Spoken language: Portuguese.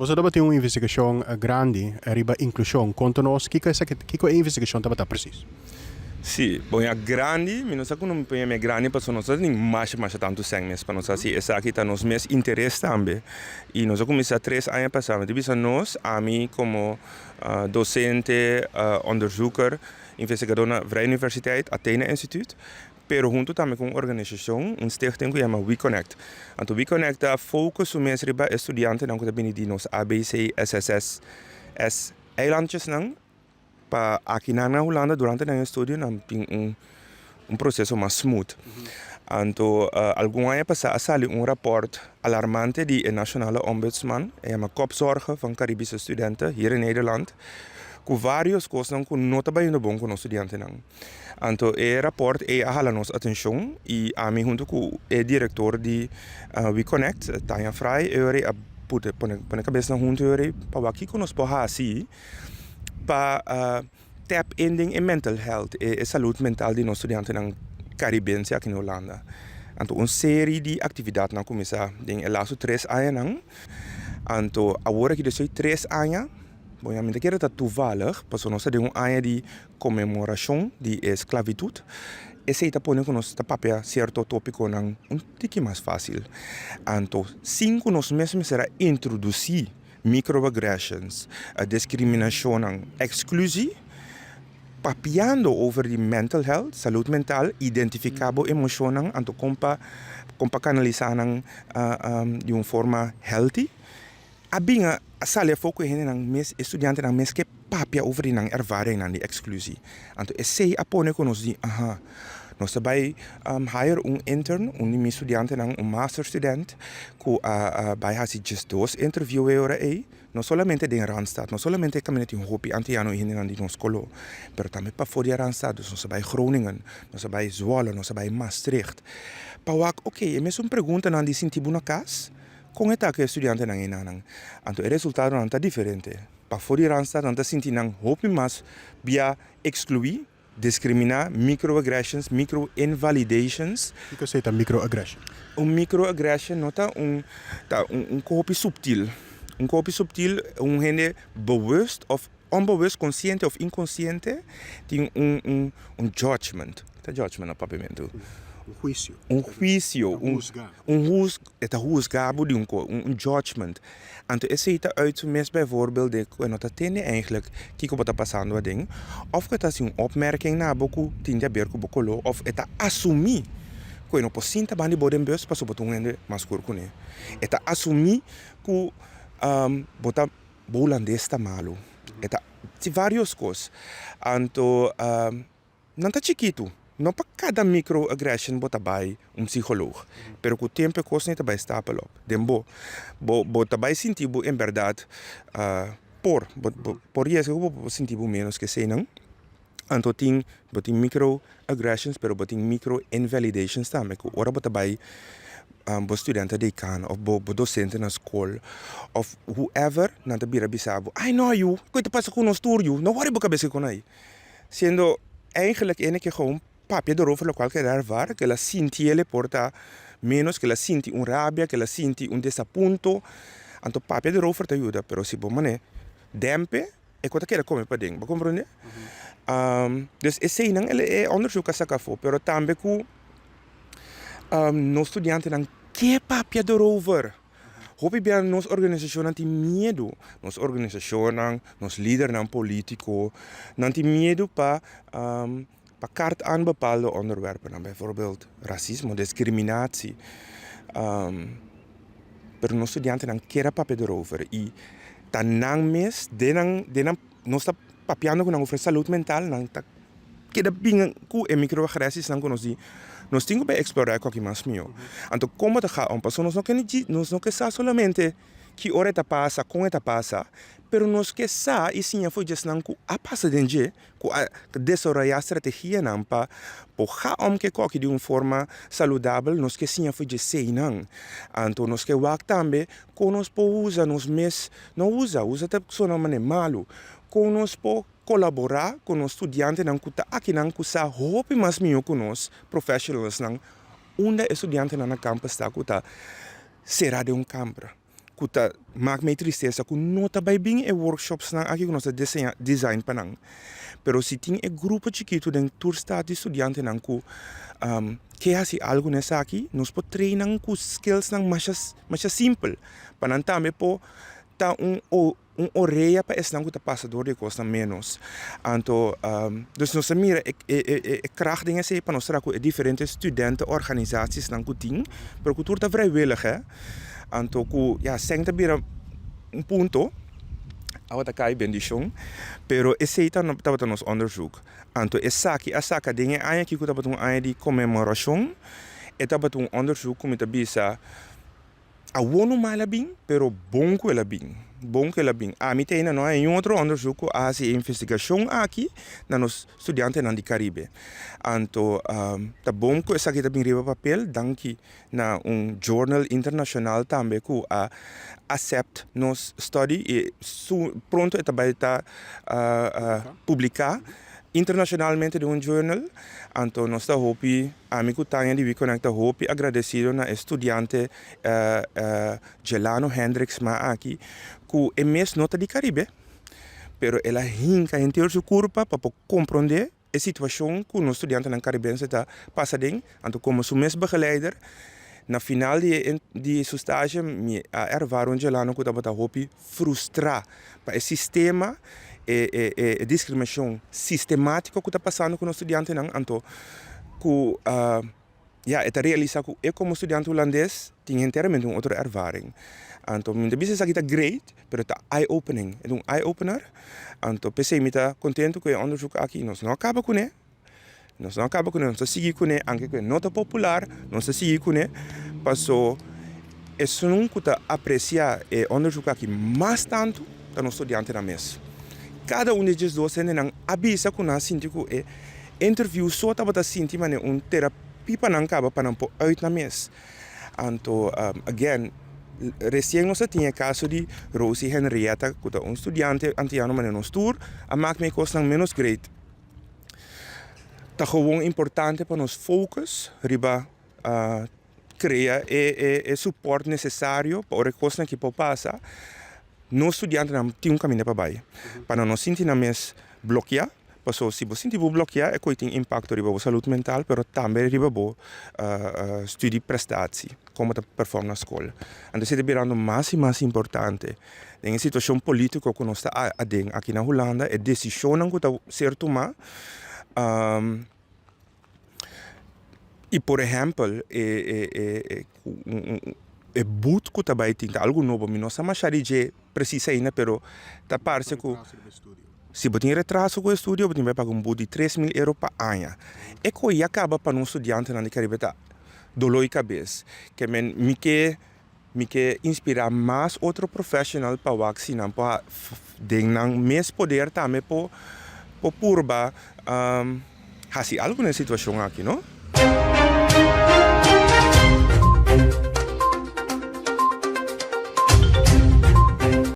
Você deve ter uma investigação grande riba inclusão. Conta-nos que é a investigação que está preciso. Sim, bom, a grande, mas não não põe a grande para nós nem mais tanto sangue para nós assim, essa aqui está nos meus interesses também. E nós começamos 3 anos passados, depois nós, a mim como docente, onderzoeker, investigador na Vrije Universiteit, Athena Instituut, pero junto também com uma organização, stichting que chama WeConnect. Então WeConnect focus o mês riba estudantes não que também de nos ABC, SSS, S eilandjes não para aqui na Holanda durante o estudo não tem processo mais smooth. Então, algum ano passado saiu rapport alarmante de Nationale Ombudsman, uma kopzorger van Caribische studenten hier in Nederland, com vários coisas que não está bem bom com os estudantes. Então, o rapport hala nos atenção e a mim junto com o diretor de WeConnect, Tanja Frey, eu põe a cabeça junto para aqui que nós podemos fazer para tap ending in mental health e saúde mental de nossos estudantes na Caribense aqui na Holanda. Então, uma série de atividades na começar em laço 3 anos. Então, agora que desses 3 anos, bom, eu me quero estar toevallig, porque nós temos ano de comemoração de esclavitud. Esse está pondo com nós papel certo tópico um pouquinho mais fácil. Então, 5 nós mesmos será introduzir microaggressions, a discriminação, exclusão, papiando over de mental health, saúde mental, identificável emocional, então compa canalizar de uma forma healthy. Abinga sale foco hen nang mes estudiante nang mes ke papia over nang ervaring nang di exclusie. Então esse apone con nos di aha. Nós também hire intern, estudiante nang master student, que vai fazer just 2 interviews aí. Não somente de Randstad, não somente caminhar um hobby antiano in de nossa escola, mas também para fora de Randstad, nós também Groningen, nós também Zwolle, nós também Maastricht. Para ok, mas uma pergunta não de sentido na casa, com esta que estudante nang inanang. Então o resultado não está diferente. Para fora de Randstad não está sentindo nang hobby mas via excluir, discriminar, microaggressions, micro-invalidations. O que é microaggression? Microaggression nota copy subtil. Copy subtil, gente bewust of onbewust, consciente of inconsciente, tem judgment. Tá judgment no papamento. Juízo. Juízo. Juzgabo de judgment. Então, esse está uit mes bijvoorbeeld de nota tene eigenlijk kiko wat passando a ding of que está assim opmerking na boku tinha berko bokolo of eta assumi que não posinta bandi bodem bus passo botung ende maskur kune. Eta assumi que bota holandês tá malo. Eta de vários coisas. Então, não tá chiquito. Não para cada microaggression bota bai psicólogo, pero com o tempo coisa nem também está pelo. Dembo, bota bai sentir em verdade por isso eu vou sentir menos que sei não. Então tem microaggressions, pero tem micro-invalidations também. Que ora bota bai estudante de kan of docente na escola of whoever na te bira bisabo. I know you, que te passa com nós turno, não worry boca bese com aí. Sendo eigenlijk que gewoon papia erover lo qual que ervar, que la sinti ele porta menos, que la sinti rabia, que la sinti desapunto. Anto papia erover te ajuda, pero si bom mané dempe e quota que come pa ding, ba comprende? Dus esse nang ele onderzoek asakafo, pero tambe ku no estudiante nang que papia erover. Hopi bia nos organização não tem medo, nos organização, nos líder não político, não tem medo para kaart aan bepaalde onderwerpen, dan bijvoorbeeld racisme, discriminatie. Per nos estudianten dan kera papel erover. E tanang mes, denang nos ta papiando com over saúde mental, nang ta keda bingang ku microagressies nang konosi. Nós temos que explorar o que mais meu. Então, como te gaan pas, nós não que sa solamente que hora ta passa, com ta passa, pero nós que sa e sim foi just não que a passa dentro, que desenvolver estratégia não para por que coque de uma forma saudável, nós que sim foi just sei não. Então, nós que wak também, com nós po usa nos mes, não usa te só não mané malo, com nós po colaborar com os estudantes nang kuta aqui nang kusa hope mas mio com os professionals nang unda estudante na campus ta kuta será de um campo kuta maak mij tristeza ku nota bij bing e workshops na aqui nossa design panang. Pero si ting e grupo chiquito den tour staat di estudiante nang ku que hasi algo nessa aqui, nos po treinang ku skills nang masha simple. Panantame po ta orelha para esse não que passador de costa menos. Então, dus nós mira kracht dingen se para nós trago diferentes studentenorganisaties não que tem, para que tudo vrijwillig hè. Então, ku ja senta bira ponto. Awat akai bendição, pero esse aí tá nos onderzoek. Então, a saca dingen aya que ku tá aya de comemoração, e tá onderzoek como tá bisa a wonu malabing, pero bom que ela bing. Bom que ela bing. A mim tem não é outro onderzoek a se investigação aqui na nos estudantes na de Caribe. Então, tá bom que essa aqui tá bem riba papel, danke na journal internacional também que accept nos study e pronto está vai tá publicar internacionalmente de journal. Então, nós estamos hopi, amigo Tanya de Wiconecta hopi, agradecido na estudante Gelano Hendricks ma aqui, que é mesmo nota de Caribe, pero ela hinca inteiro sua curva para compreender a situação que o estudante na Caribe está passando. Então, como seu mesmo begeleider, na final de sua estágio, me ervaram Gelano que estava hopi frustrar para o sistema discriminação sistemática que está passando com o estudante não, então que é realizar que eu como estudante holandês tinha inteiramente outra ervaring. Então minha business aqui está great, pero está eye-opening, é eye-opener. Então pensei me está contente com o onderzoek aqui, nós não acaba com ele, nós seguimos com ele, anche que nota popular, nós seguimos com ele, passou isso não que está apreciar o onderzoek aqui mais tanto para o estudante na mesa. Cada desses docentes não avisa que nós sentimos que interview só estava sentindo mas terapia para não acabar para não pôr out na mesa. Então, again, recém nós tinha caso de Rosie Henrietta, que é estudante antiano mas não tour, a maak me costa menos great. Tá gewoon importante para nós focus, riba criar o suporte necessário para o costa que pode passar. Nós estudantes não temos caminho para baixo. Para não sentir na mesa bloquear, porque se você sentir bloquear, é que tem impacto riba a saúde mental, mas também riba a estudie prestatie, como te performa na escola. Então, isso é virando mais e mais importante. Em situação política que nós estamos aqui na Holanda, é decisão que está ser tomada. E, por exemplo, é muito que também tem algo novo, mas não sabemos se precisa ainda, pero tá parece que se você tem retraso com o estudo, você vai pagar de 3 mil euros por ano. É que acaba para um estudante na Caribe tá dolor de cabeça, que me quer inspirar mais outro profissional para vacinar, para dar mais poder também para purba fazer algo na situação aqui, não?